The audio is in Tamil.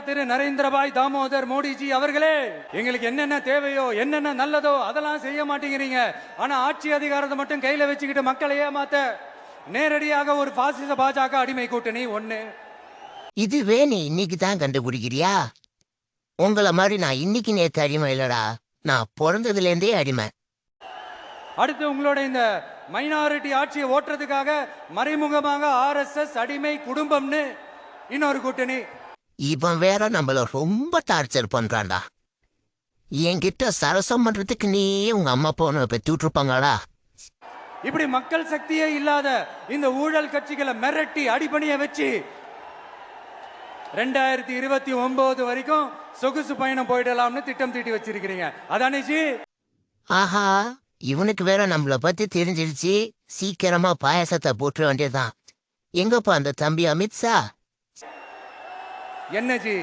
திரு நரேந்திரபாய் தாமோதர் மோடிஜி அவர்களே, எங்களுக்கு என்னென்ன தேவையோ என்னென்ன நல்லதோ அதெல்லாம் செய்ய மாட்டேங்கிறீங்க. ஆனா ஆட்சி அதிகாரத்தை மட்டும் கையில வச்சுக்கிட்டு மக்களை ஏமாத்த நேரடியாக ஒரு பாசிச பாஜக அடிமை கூட்டணி ஒண்ணு. இதுவே நீ இன்னைக்கு தான் கண்டுபிடிக்கிறியா? உங்களை மாதிரி நான் இன்னைக்கு நேற்று அடிமை இல்லடா, நான் பிறந்ததுலேருந்தே அடிமை. அடுத்து உங்களோட இந்த மைனாரிட்டி ஆட்சியை ஓட்டுறதுக்காக மறைமுகமாக RSS அடிமை குடும்பம்னு இன்னொரு கூட்டணி. இவன் வேற நம்மள ரொம்ப டார்ச்சர் பண்றான்டா. என்கிட்ட சரசம் பண்றதுக்கு நீ உங்க அம்மா போன பெற்று விட்டுருப்பாங்களா? இப்படி மக்கள் சக்தியே இல்லாத இந்த ஊழல் கட்சிகளை மிரட்டி அடிபணிய வச்சு 2029 வரைக்கும் சொகுசு பயணம் போயிடலாம்னு திட்டம் தீட்டி வச்சிருக்கிறீங்க, அதானே ஜி? ஆஹா, இவனுக்கு வேற நம்மள பத்தி தெரிஞ்சிருச்சு. சீக்கிரமா பாயசத்தை போட்டுற வேண்டியதுதான். எங்கப்பா அந்த தம்பி அமித்ஷா? என்ன ஜி,